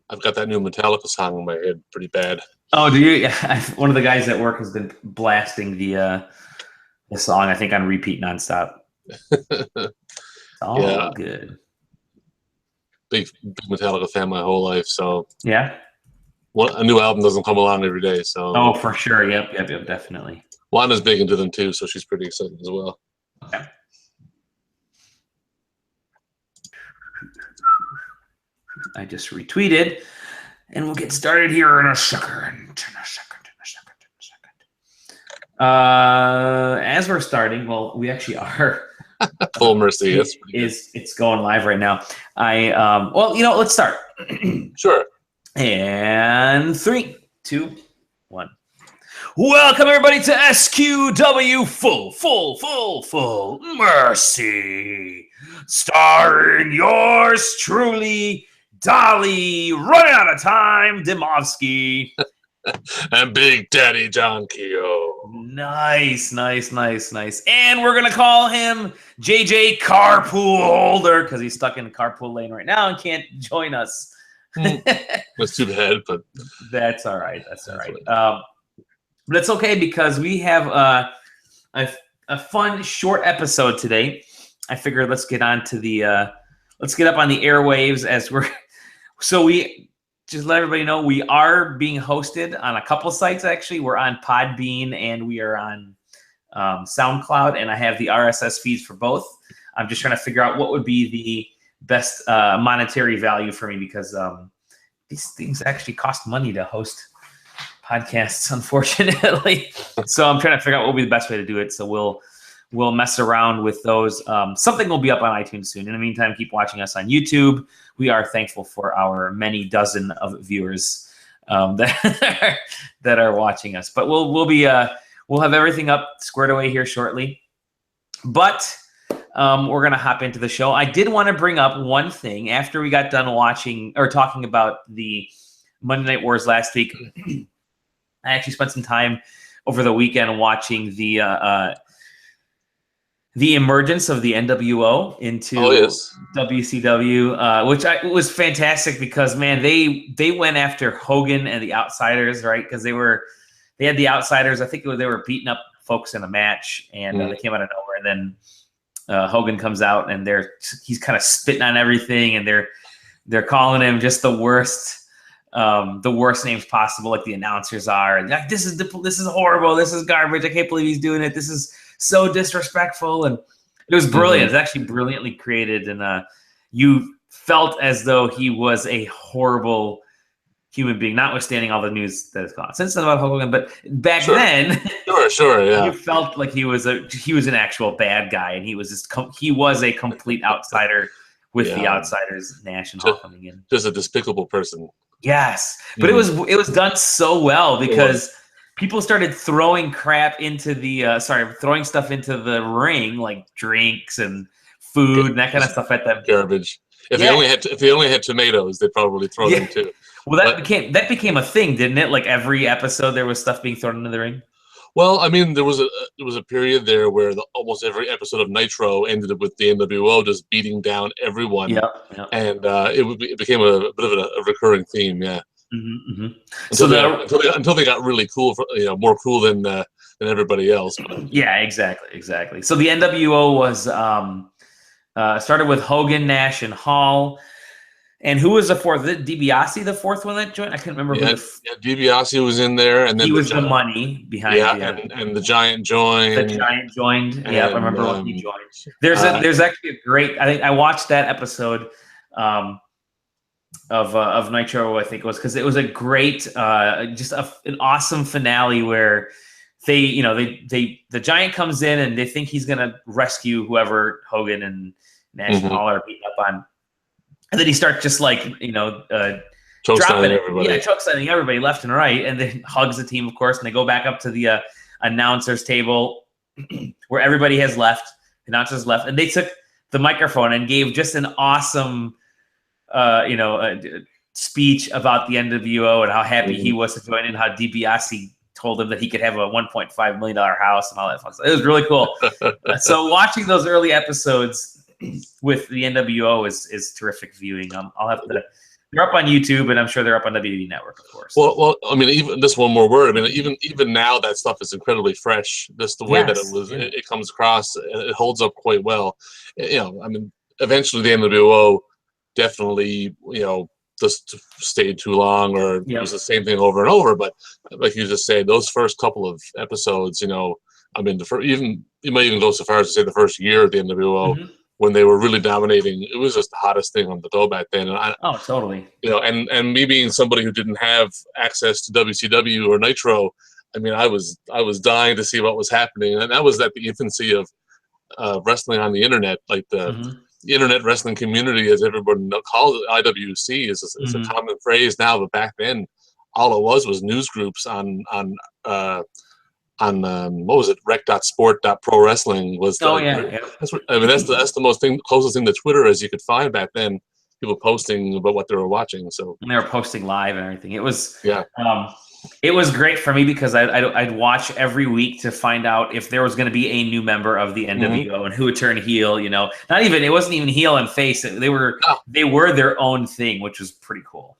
I've got that new Metallica song in my head pretty bad. Oh, do you? One of the guys at work has been blasting the song, I think, on repeat nonstop. All good. Big Metallica fan my whole life, so yeah. A new album doesn't come along every day, so. Oh, for sure. Yep, definitely. Wanda's big into them too, so she's pretty excited as well. Okay. I just retweeted, and we'll get started here in a second. As we're starting, well, we actually are. Full mercy. It's going live right now. Well, let's start. Sure. And 3, 2, 1. Welcome everybody to SQW Full Mercy, starring yours truly, Dolly, running out of time, Dimovsky. And Big Daddy John Keogh. Nice. And we're going to call him JJ Carpool Holder because he's stuck in the carpool lane right now and can't join us. That's too bad, but that's all right. But it's okay because we have a fun short episode today. I figured let's get on to let's get up on the airwaves as we're we just let everybody know we are being hosted on a couple sites. Actually, we're on Podbean and we are on SoundCloud, and I have the RSS feeds for both. I'm just trying to figure out what would be the best monetary value for me because these things actually cost money to host podcasts, unfortunately. So I'm trying to figure out what will be the best way to do it. So we'll mess around with those. Something will be up on iTunes soon. In the meantime, keep watching us on YouTube. We are thankful for our many dozen of viewers that are watching us. But we'll have everything up squared away here shortly. But we're gonna hop into the show. I did want to bring up one thing after we got done watching or talking about the Monday Night Wars last week. I actually spent some time over the weekend watching the emergence of the NWO into WCW, which was fantastic because, man, they went after Hogan and the Outsiders, right? Because they had the Outsiders. I think they were beating up folks in a match, and they came out of nowhere. And then Hogan comes out, and he's kind of spitting on everything, and they're calling him just the worst names possible, like the announcers are. And like, this is horrible. This is garbage. I can't believe he's doing it. This is so disrespectful. And it was brilliant. It was actually brilliantly created. And you felt as though he was a horrible human being, notwithstanding all the news that has gone since then about Hogan. But back then, yeah, you felt like he was an actual bad guy, and he was a complete outsider with the Outsiders National coming in. Just a despicable person. Yes, but it was done so well because people started throwing crap into throwing stuff into the ring, like drinks and food and that kind of stuff at them. Garbage. If they only had tomatoes, they'd probably throw them too. Well, that became a thing, didn't it? Like every episode, there was stuff being thrown into the ring. Well, I mean, there was a period there where almost every episode of Nitro ended up with the NWO just beating down everyone. Yeah. And it became a bit of a recurring theme. Yeah. Mm-hmm. Until they got really cool, more cool than everybody else. Yeah, exactly. So the NWO was started with Hogan, Nash, and Hall. And who was the fourth? DiBiase, the fourth one that joined? I can't remember. DiBiase was in there, and then he was the money behind. And the Giant joined. I remember when he joined. There's actually a great. I think I watched that episode of Nitro. I think it was because it was a great, just an awesome finale where the Giant comes in and they think he's gonna rescue whoever Hogan and Nash and Hall are beating up on. And then he starts just dropping everybody. Chokeslamming everybody left and right, and then hugs the team, of course, and they go back up to the announcers table where everybody has left, announcers left, and they took the microphone and gave just an awesome, speech about the NWO and how happy he was to join in, how DiBiase told him that he could have a $1.5 million house and all that fun stuff. It was really cool. So watching those early episodes with the NWO is terrific viewing. I'll have to. They're up on YouTube, and I'm sure they're up on WWE Network, of course. Well, I mean, even just one more word. I mean, even now that stuff is incredibly fresh. Just the way that it comes across, it holds up quite well. You know, I mean, eventually the NWO definitely, you know, just stayed too long, or it was the same thing over and over. But like you just said, those first couple of episodes, you know, I mean, you might even go so far as to say the first year of the NWO. When they were really dominating, it was just the hottest thing on the go back then. And totally. You know, and me being somebody who didn't have access to WCW or Nitro, I mean, I was dying to see what was happening, and that was at the infancy of wrestling on the internet, like the internet wrestling community, as everyone calls it. IWC is a common phrase now, but back then, all it was news groups on what was it, rec.sport.pro wrestling was that's what, I mean, that's the closest thing to Twitter as you could find back then, people posting about what they were watching. So and they were posting live and everything. It was it was great for me because I'd watch every week to find out if there was going to be a new member of the NWO and who would turn heel. You know, it wasn't even heel and face. They were their own thing, which was pretty cool.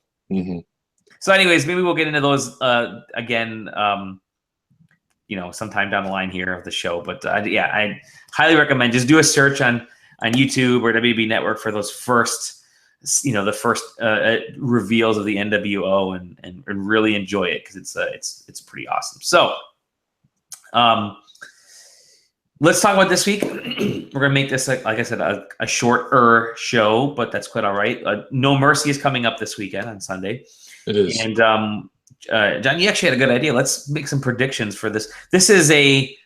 So anyways, maybe we'll get into those again you know, sometime down the line here of the show. But I highly recommend just do a search on YouTube or WWE Network for those first, you know, the first reveals of the NWO and really enjoy it because it's pretty awesome. So let's talk about this week. We're gonna make this, like I said, a shorter show, but that's quite all right. No Mercy is coming up this weekend on Sunday. It is. And John, you actually had a good idea. Let's make some predictions for this. This is a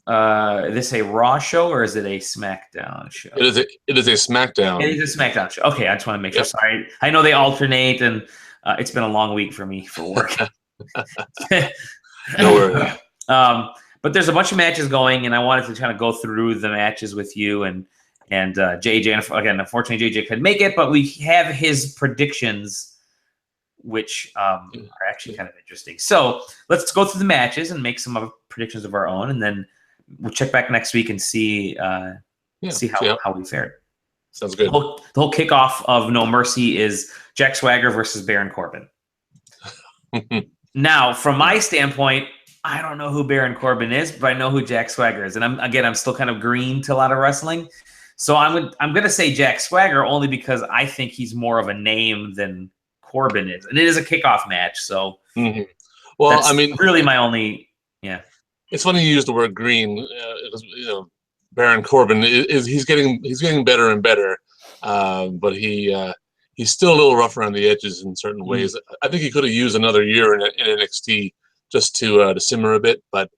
Raw show or is it a SmackDown show? It is a SmackDown. It is a SmackDown show. Okay, I just want to make sure. Sorry, I know they alternate, and it's been a long week for me for work. No worries. But there's a bunch of matches going, and I wanted to kind of go through the matches with you and JJ. Again, unfortunately, JJ couldn't make it, but we have his predictions, which are actually kind of interesting. So let's go through the matches and make some predictions of our own, and then we'll check back next week and see how we fared. Sounds good. The whole kickoff of No Mercy is Jack Swagger versus Baron Corbin. Now, from my standpoint, I don't know who Baron Corbin is, but I know who Jack Swagger is, and I'm still kind of green to a lot of wrestling. So I'm going to say Jack Swagger only because I think he's more of a name than Corbin is, and it is a kickoff match. So, well, that's I mean, really my only. It's funny you use the word green. You know, Baron Corbin he's getting better and better, but he's still a little rough around the edges in certain ways. I think he could have used another year in NXT just to simmer a bit, but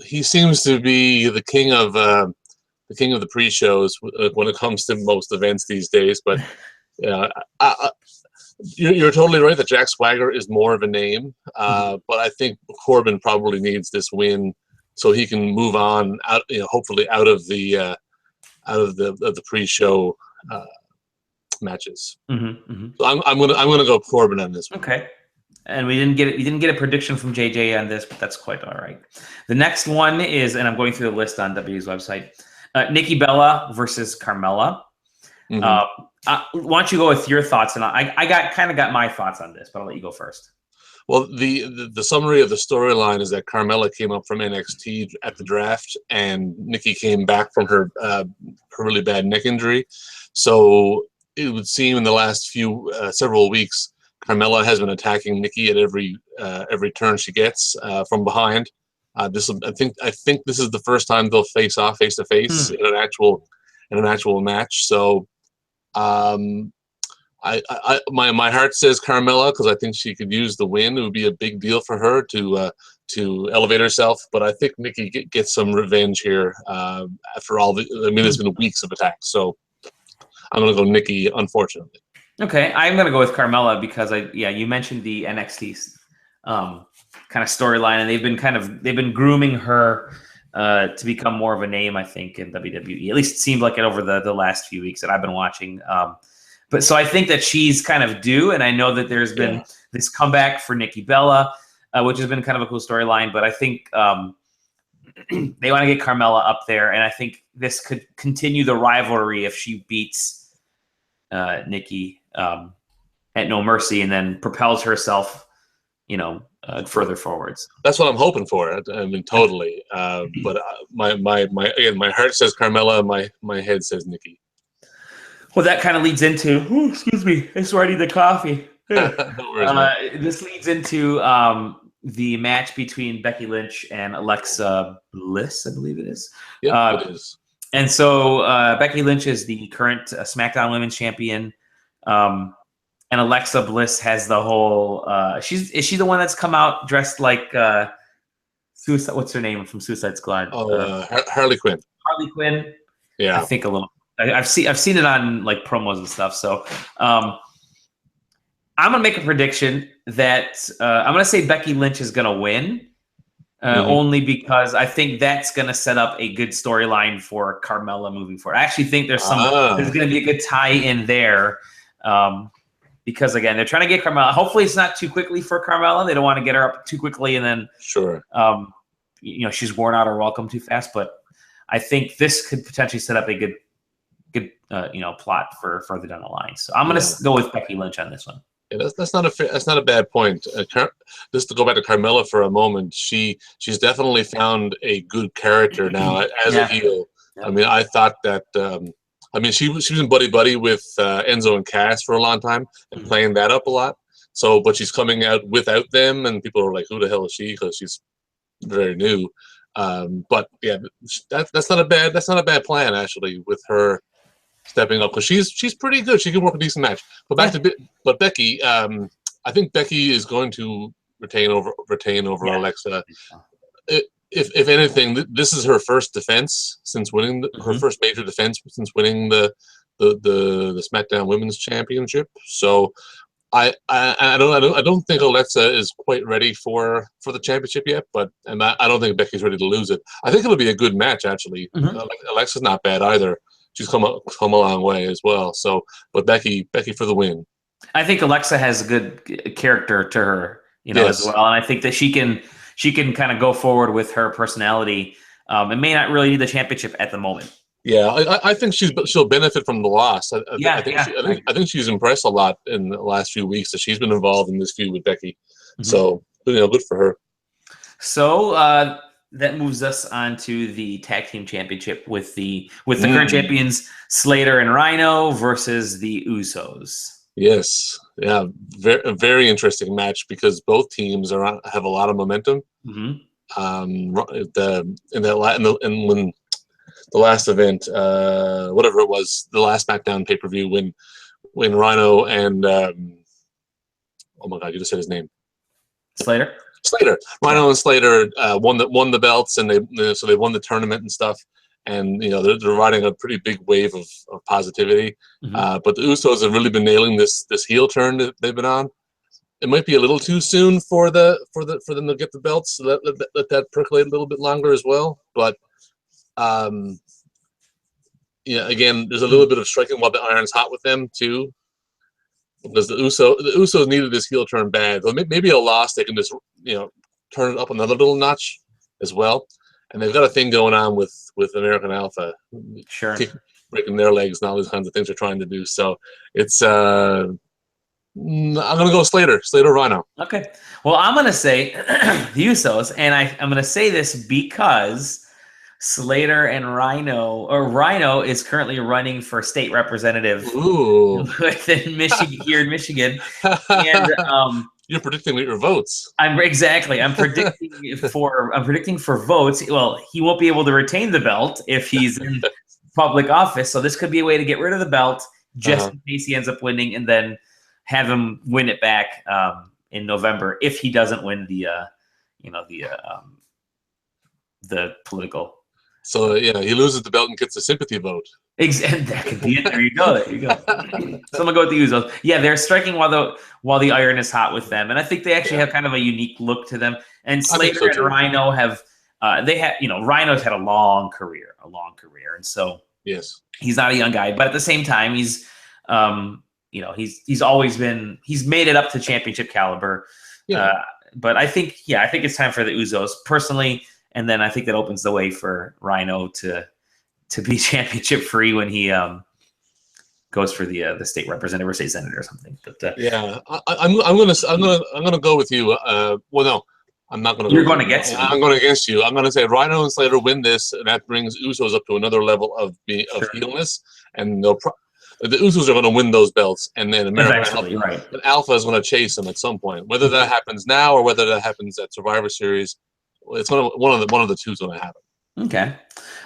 he seems to be the king of the pre-shows when it comes to most events these days. But you're totally right that Jack Swagger is more of a name, but I think Corbin probably needs this win so he can move on out. You know, hopefully out of the pre-show matches. So I'm gonna go Corbin on this one. Okay. And we didn't get a prediction from JJ on this, but that's quite all right. The next one is, and I'm going through the list on WWE's website, Nikki Bella versus Carmella. Why don't you go with your thoughts? And I got my thoughts on this, but I'll let you go first. Well, the summary of the storyline is that Carmella came up from NXT at the draft, and Nikki came back from her really bad neck injury. So it would seem in the last several weeks, Carmella has been attacking Nikki at every turn she gets from behind. I think this is the first time they'll face off face to face in an actual match. So my heart says Carmella because I think she could use the win. It would be a big deal for her to elevate herself. But I think Nikki gets some revenge here after all there's been weeks of attacks. So I'm going to go Nikki, unfortunately. Okay, I'm going to go with Carmella because you mentioned the NXT kind of storyline, and they've been grooming her to become more of a name, I think, in WWE. At least it seemed like it over the last few weeks that I've been watching. But so I think that she's kind of due, and I know that there's been this comeback for Nikki Bella. which has been kind of a cool storyline. But I think they want to get Carmella up there, and I think this could continue the rivalry if she beats Nikki at No Mercy and then propels herself, further forwards. That's what I'm hoping for. I mean, totally. But my heart says Carmella, my head says Nikki. Well, that kind of leads into. Excuse me. I swear I need the coffee. No worries, this leads into the match between Becky Lynch and Alexa Bliss, I believe it is. Yeah, it is. And so Becky Lynch is the current SmackDown Women's Champion. And Alexa Bliss has the whole. Is she the one that's come out dressed like Suicide? What's her name from Suicide Squad? Harley Quinn. Harley Quinn. Yeah, I think a little. I've seen it on like promos and stuff. So I'm gonna make a prediction that I'm gonna say Becky Lynch is gonna win. Only because I think that's gonna set up a good storyline for Carmella moving forward. I actually think there's gonna be a good tie in there. Because again, they're trying to get Carmella. Hopefully, it's not too quickly for Carmella. They don't want to get her up too quickly, and then she's worn out her welcome too fast. But I think this could potentially set up a good plot for further down the line. So I'm going to go with Becky Lynch on this one. Yeah, that's not a bad point. Just to go back to Carmella for a moment, she's definitely found a good character now as a heel. Yeah. I mean, I thought that. She was in buddy with Enzo and Cass for a long time and playing that up a lot. So, but she's coming out without them, and people are like, "Who the hell is she?" Because she's very new. But yeah, that's not a bad plan actually with her stepping up because she's pretty good. She can work a decent match. But Becky, I think Becky is going to retain over Alexa. If anything, this is her first defense since winning her first major defense since winning the SmackDown Women's Championship. So I don't think Alexa is quite ready for the championship yet, and I don't think Becky's ready to lose it. I think it'll be a good match actually. Alexa's not bad either. She's come a long way as well. So, but Becky for the win. I think Alexa has a good character to her, as well, and I think that she can kind of go forward with her personality. It may not really need the championship at the moment. Yeah, I think she'll benefit from the loss. I think she's impressed a lot in the last few weeks that she's been involved in this feud with Becky. So good for her. So that moves us on to the tag team championship with the current champions Slater and Rhino versus the Usos. Yes, yeah, very very interesting match because both teams have a lot of momentum. When the last event, whatever it was, the last SmackDown pay-per-view, when Rhino and oh my God, you just said his name, Slater. Rhino and Slater won the belts, and they won the tournament and stuff. And they're riding a pretty big wave of positivity. But the Usos have really been nailing this heel turn that they've been on. It might be a little too soon for them to get the belts. So let that percolate a little bit longer as well. But again, there's a little bit of striking while the iron's hot with them too. Because the Usos needed this heel turn bad. So maybe a loss, they can just turn it up another little notch as well. And they've got a thing going on with American Alpha, breaking their legs and all these kinds of things they're trying to do. So it's I'm gonna go Slater Rhino. Okay, well I'm gonna say the Usos, and I'm gonna say this because Slater and Rhino is currently running for state representative within Michigan here in Michigan, and you're predicting your votes. I'm predicting for votes. Well, he won't be able to retain the belt if he's in public office. So this could be a way to get rid of the belt just in case he ends up winning, and then have him win it back in November if he doesn't win the political. So he loses the belt and gets a sympathy vote. Exactly. That could be it. There you go. So I'm gonna go with the Usos. Yeah, they're striking while the iron is hot with them, and I think they actually have kind of a unique look to them. And Slater and Rhino have Rhino's had a long career, and so he's not a young guy, but at the same time he's always been, he's made it up to championship caliber. But I think it's time for the Usos personally, and then I think that opens the way for Rhino to be championship free when he goes for the state representative or state senator or something. But yeah, I'm gonna go with you. Well, no, I'm not gonna. You're going against me. I'm going against you. I'm gonna say Rhino and Slater win this, and that brings Usos up to another level of heelness, and the Usos are going to win those belts, and then Eventually, right? And Alpha is going to chase them at some point. Whether that happens now or whether that happens at Survivor Series, it's one of the two is going to happen. Okay.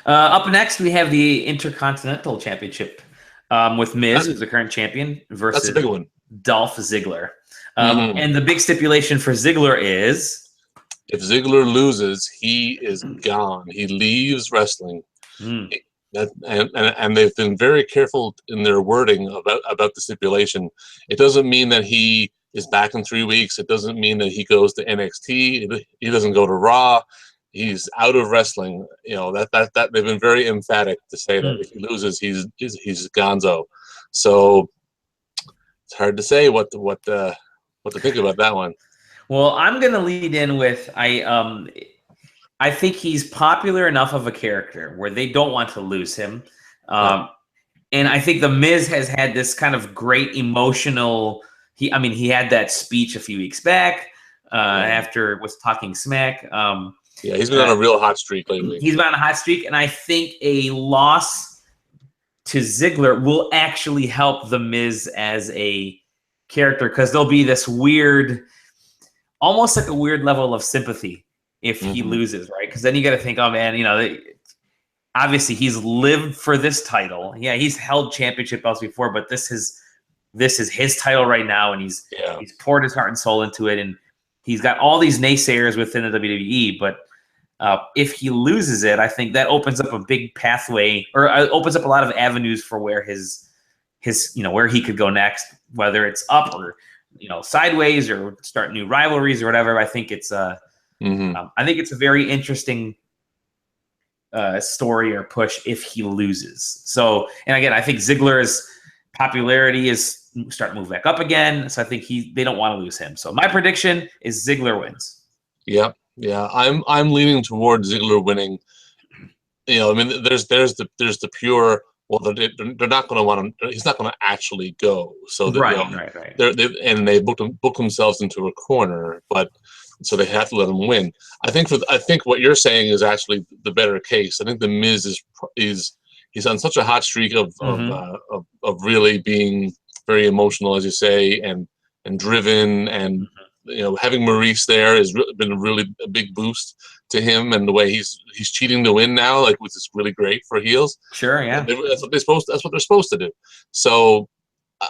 Up next, we have the Intercontinental Championship with Miz, who's the current champion, versus that's a big one. Dolph Ziggler. And the big stipulation for Ziggler is if Ziggler loses, he is gone. He leaves wrestling. And they've been very careful in their wording about the stipulation. It doesn't mean that he is back in 3 weeks. It doesn't mean that he goes to NXT. He doesn't go to Raw. He's out of wrestling. You know that they've been very emphatic to say that if he loses, he's gonzo. So it's hard to say what to think about that one. Well, I'm going to lead in with I think he's popular enough of a character where they don't want to lose him. And I think The Miz has had this kind of great emotional he had that speech a few weeks back after was talking smack. Yeah, he's been on a real hot streak lately. He's been on a hot streak, and I think a loss to Ziggler will actually help The Miz as a character because there'll be this weird, almost like a weird level of sympathy if he loses, right? Because then you got to think, oh man, obviously he's lived for this title. Yeah, he's held championship belts before, but this is his title right now, and he's poured his heart and soul into it, and he's got all these naysayers within the WWE. But if he loses it, I think that opens up a big pathway, or opens up a lot of avenues for where his where he could go next, whether it's up or sideways or start new rivalries or whatever. I think it's I think it's a very interesting story or push if he loses. So, and again, I think Ziggler's popularity is starting to move back up again. So I think they don't want to lose him. So my prediction is Ziggler wins. Yeah. I'm leaning towards Ziggler winning. There's the pure. Well, they're not going to want him. He's not going to actually go. So right. They book themselves into a corner, but so they have to let him win. I think what you're saying is actually the better case. I think the Miz he's on such a hot streak of really being very emotional, as you say, and driven, and having Maurice there has been really a big boost to him, and the way he's cheating to win now, which is really great for heels. Sure, yeah. That's what they're supposed to do. So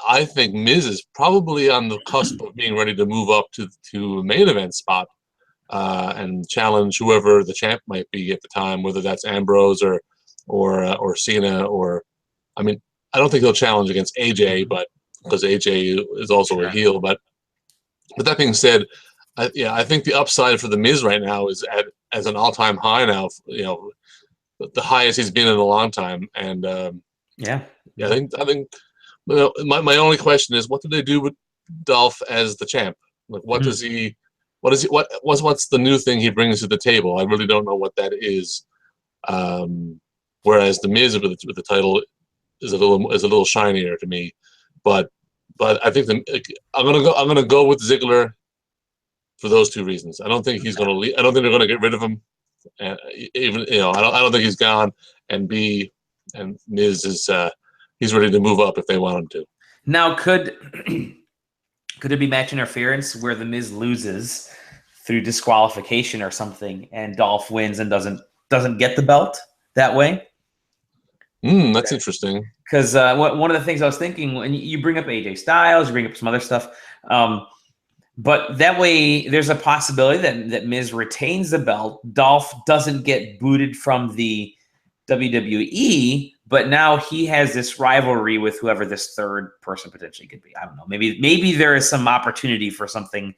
I think Miz is probably on the cusp of being ready to move up to a main event spot and challenge whoever the champ might be at the time, whether that's Ambrose or Cena, or I don't think he'll challenge against AJ, but because AJ is also a heel. But that being said, I think the upside for the Miz right now is at an all-time high now. The highest he's been in a long time, and I think my only question is, what do they do with Dolph as the champ? Like, what's the new thing he brings to the table? I really don't know what that is. Whereas the Miz with the title is a little shinier to me, but I think I'm gonna go with Ziggler for those two reasons. I don't think he's gonna leave. I don't think they're gonna get rid of him. I don't think he's gone. And Miz is he's ready to move up if they want him to. Now, could it be match interference where the Miz loses through disqualification or something, and Dolph wins and doesn't get the belt that way? That's interesting. Because one of the things I was thinking, when you bring up AJ Styles, you bring up some other stuff, but that way there's a possibility that Miz retains the belt. Dolph doesn't get booted from the WWE, but now he has this rivalry with whoever this third person potentially could be. I don't know. Maybe there is some opportunity for something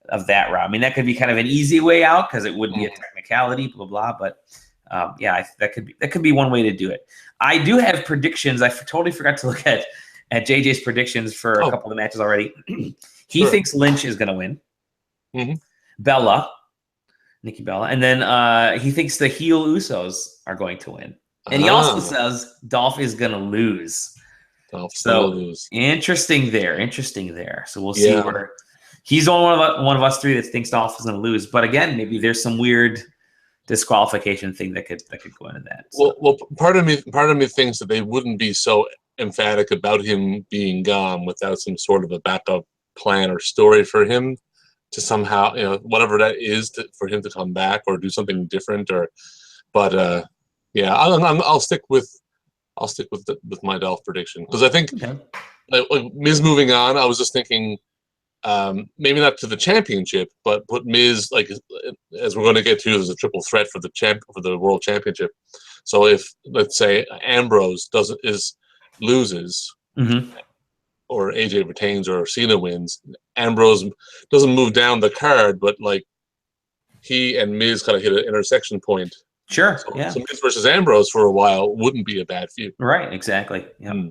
of that route. That could be kind of an easy way out because it would be a technicality, blah blah. But that could be one way to do it. I do have predictions. I totally forgot to look at JJ's predictions for a couple of the matches already. He thinks Lynch is going to win. Nikki Bella, and then he thinks the heel Usos are going to win, and he also says Dolph is going to lose. Dolph's going to lose. Interesting there. So we'll see where he's only one of us three that thinks Dolph is going to lose. But again, maybe there's some weird disqualification thing that could go into that. So. Well, part of me thinks that they wouldn't be so emphatic about him being gone without some sort of a backup plan or story for him to somehow, whatever that is, for him to come back or do something different. I'll stick with my Dolph prediction, because I think like Miz moving on. I was just thinking maybe not to the championship, but put Miz, like, as we're going to get to, as a triple threat for the world championship. So if, let's say, Ambrose loses. Mm-hmm. Or AJ retains or Cena wins, Ambrose doesn't move down the card, but like he and Miz kind of hit an intersection point. Sure. So Miz versus Ambrose for a while wouldn't be a bad feud. Right. Exactly. Yeah.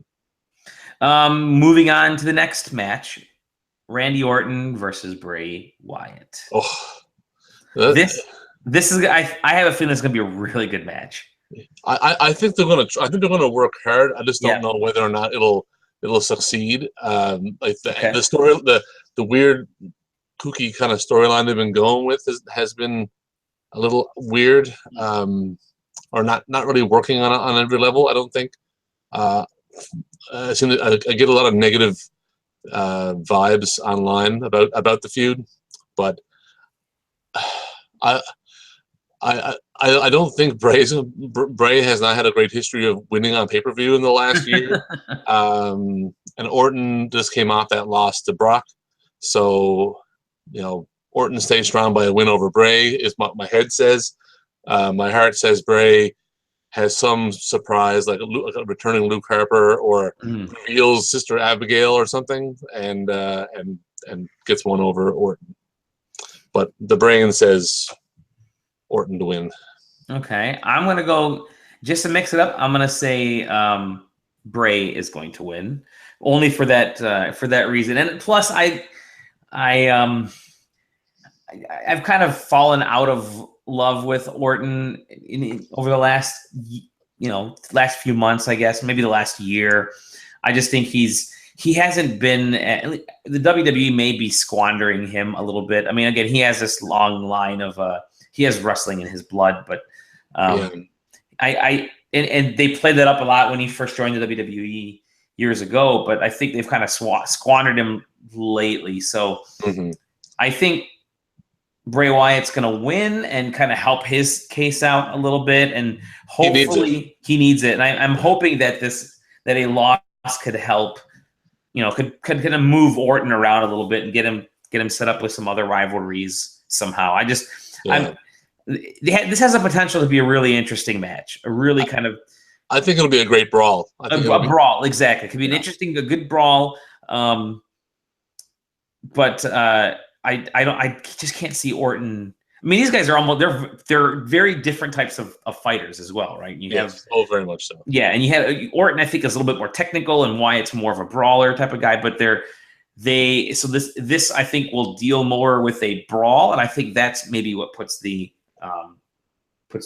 Moving on to the next match, Randy Orton versus Bray Wyatt. This is. I have a feeling it's going to be a really good match. I think they're going to work hard. I just don't know whether or not it'll succeed. The story, the weird, kooky kind of storyline they've been going with has been a little weird, or not really working on every level. I don't think. I get a lot of negative vibes online about the feud, but I don't think Bray has not had a great history of winning on pay-per-view in the last year. And Orton just came off that loss to Brock. So, Orton stays strong by a win over Bray, is what my head says. My heart says Bray has some surprise, like a returning Luke Harper, or reveals Sister Abigail or something, and gets one over Orton. But the brain says Orton to win. Okay, I'm gonna go, just to mix it up, I'm gonna say Bray is going to win, only for that reason. And plus, I've kind of fallen out of love with Orton over the last few months, I guess, maybe the last year. I just think he hasn't been. The WWE may be squandering him a little bit. I mean, again, he has this long line of he has wrestling in his blood, but and they played that up a lot when he first joined the WWE years ago. But I think they've kind of squandered him lately. So I think Bray Wyatt's going to win and kind of help his case out a little bit, and hopefully he needs it. And I'm hoping that a loss could help. Could kind of move Orton around a little bit and get him set up with some other rivalries somehow. This has a potential to be a really interesting match. A really kind of. I think it'll be a great brawl. A brawl, exactly. It could be a good brawl. But I just can't see Orton. I mean, these guys are they're very different types of fighters as well, right? Very much so. Yeah, and you have Orton, I think, is a little bit more technical, and Wyatt's more of a brawler type of guy. But this I think will deal more with a brawl, and I think that's maybe what puts the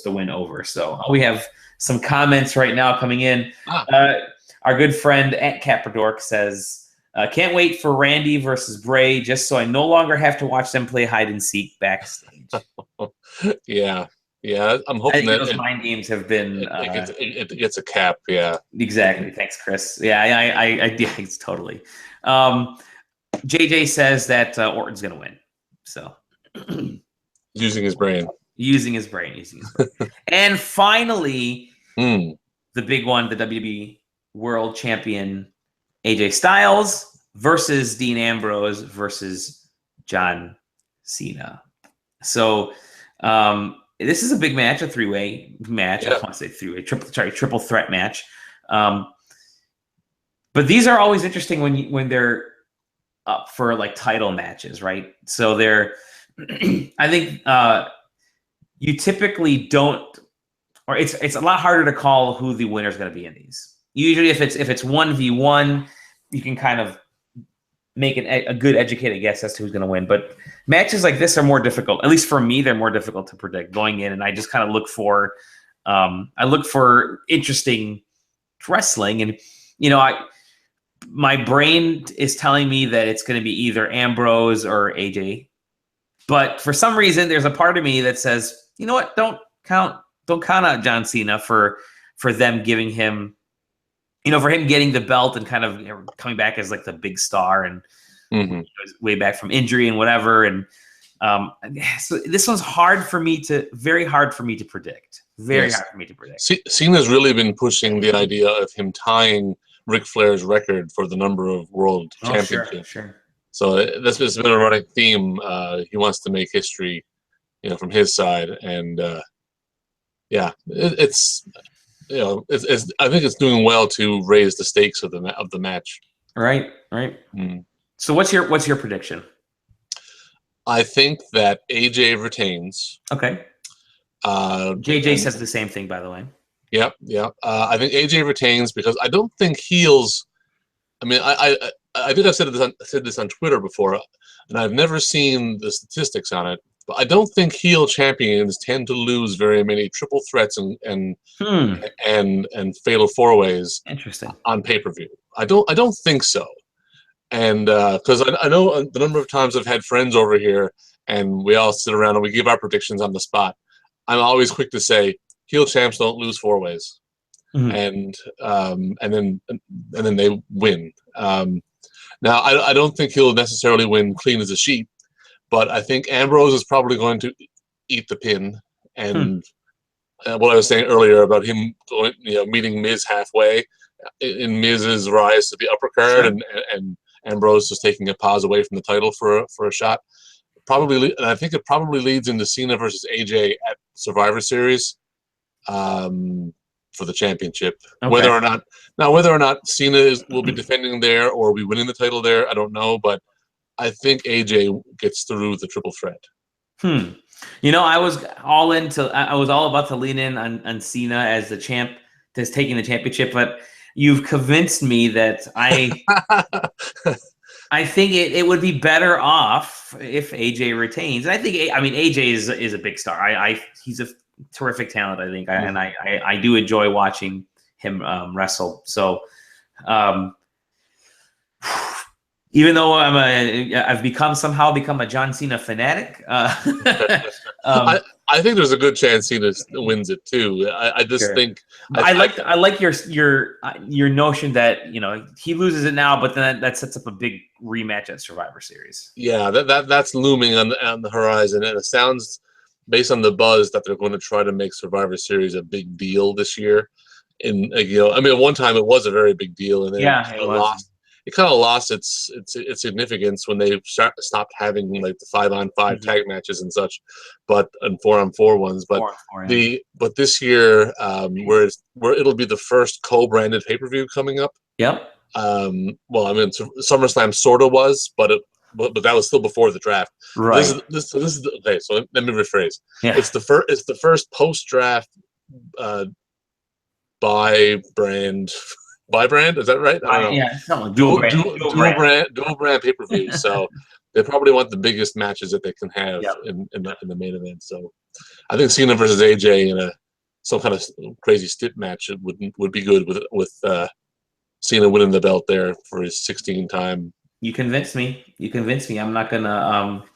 win over. So we have some comments right now coming in. Our good friend at Capradork says, can't wait for Randy versus Bray, just so I no longer have to watch them play hide and seek backstage. Yeah. I'm hoping that those mind games have been. It gets a cap. Yeah. Exactly. Thanks, Chris. Yeah, I it's totally. JJ says that Orton's going to win. So using his brain. And finally, the big one, the WWE World Champion AJ Styles versus Dean Ambrose versus John Cena. So this is a big match, a three-way match. Yeah. I want to say three-way, triple threat match. But these are always interesting when they're up for like title matches, right? So I think you typically don't, or it's a lot harder to call who the winner is going to be in these. Usually, if it's 1v1, you can kind of make a good educated guess as to who's going to win. But matches like this are more difficult. At least for me, they're more difficult to predict going in. And I just kind of look for interesting wrestling. And, my brain is telling me that it's going to be either Ambrose or AJ. But for some reason, there's a part of me that says, you know what? Don't count out John Cena for them giving him, for him getting the belt and kind of coming back as like the big star and way back from injury and whatever. And so this one's very hard for me to predict. Very hard for me to predict. Cena's really been pushing the idea of him tying Ric Flair's record for the number of world championships. Sure. So this has been a running theme. He wants to make history, from his side, and it's I think it's doing well to raise the stakes of the match. Right. Mm. So what's your prediction? I think that AJ retains. Okay. JJ says the same thing, by the way. Yep. I think AJ retains because I don't think heels. I mean, I think I've said this on Twitter before, and I've never seen the statistics on it. But I don't think heel champions tend to lose very many triple threats and fatal four ways. Interesting. On pay-per-view. I don't think so. And because I know the number of times I've had friends over here, and we all sit around and we give our predictions on the spot. I'm always quick to say heel champs don't lose four ways, and then they win. Now I don't think he'll necessarily win clean as a sheep, but I think Ambrose is probably going to eat the pin. And what I was saying earlier about him going, meeting Miz halfway in Miz's rise to the upper card, and Ambrose just taking a pause away from the title for a shot. Probably, and I think it probably leads into Cena versus AJ at Survivor Series for the championship. Okay. Whether or not Cena will be defending there or will be winning the title there, I don't know. But I think AJ gets through the triple threat. I was all about to lean in on Cena as the champ, that's taking the championship, but you've convinced me that I think it would be better off if AJ retains. And I think AJ is a big star. He's a terrific talent, I think, and I do enjoy watching him wrestle. So even though I've somehow become a John Cena fanatic, I think there's a good chance Cena wins it too. I just think I like your notion that he loses it now, but then that sets up a big rematch at Survivor Series. Yeah, that's looming on the horizon, and it sounds, based on the buzz, that they're going to try to make Survivor Series a big deal this year. And at one time it was a very big deal, and then it kind of lost its significance when they stopped having like the 5-on-5 tag matches and such, and 4-on-4 ones. But but this year, where it'll be the first co-branded pay-per-view coming up. Yep. SummerSlam sort of was, but that was still before the draft. Right. This is okay. So let me rephrase. Yeah. It's the first post-draft buy brand. Is that right? I don't know. Yeah, dual brand pay-per-view. So they probably want the biggest matches that they can have in the main event. So I think Cena versus AJ in some kind of crazy stip match would be good with Cena winning the belt there for his 16-time. You convinced me. I'm not gonna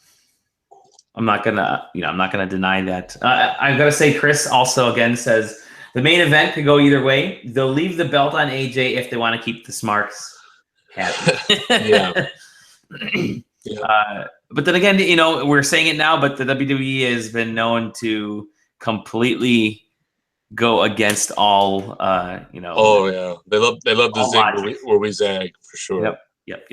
deny that. I've got to say, Chris also again says the main event could go either way. They'll leave the belt on AJ if they want to keep the Smarks happy. Yeah. But then again, we're saying it now, but the WWE has been known to completely go against all. Oh yeah, they love the zig where we zag for sure. Yep.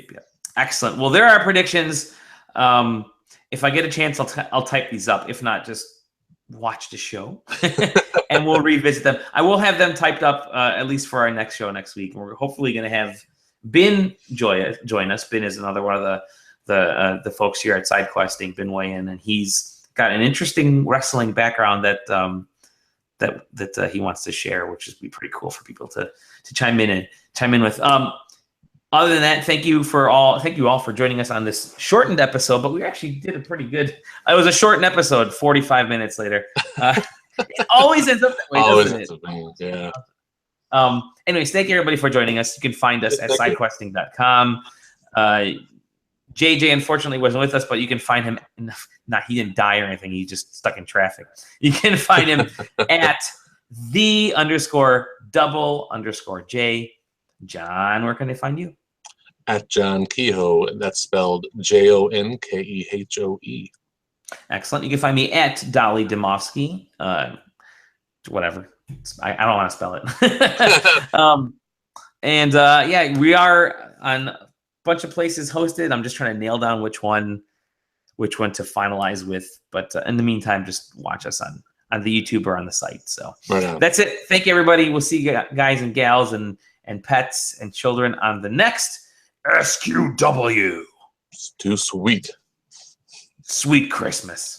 Excellent. Well, there are predictions. If I get a chance, I'll type these up. If not, just watch the show and we'll revisit them. I will have them typed up at least for our next show next week. We're hopefully going to have Ben join us. Ben is another one of the folks here at Side Questing. Ben weigh in, and he's got an interesting wrestling background that he wants to share, which would be pretty cool for people to chime in with. Other than that, thank you all for joining us on this shortened episode, but we actually did a pretty good. It was a shortened episode, 45 minutes later. It always ends up that way, doesn't it? Yeah. Anyways, thank you everybody for joining us. You can find us at sidequesting.com. JJ unfortunately wasn't with us, but you can find him. He didn't die or anything. He just stuck in traffic. You can find him at _double_J. John, where can they find you? At John Kehoe, and that's spelled JONKEHOE. Excellent. You can find me at Dolly Dimofsky. Whatever. I don't want to spell it. We are on a bunch of places hosted. I'm just trying to nail down which one to finalize with. But in the meantime, just watch us on the YouTube or on the site. So that's it. Thank you, everybody. We'll see you guys and gals and pets and children on the next SQW. It's too sweet. Sweet Christmas.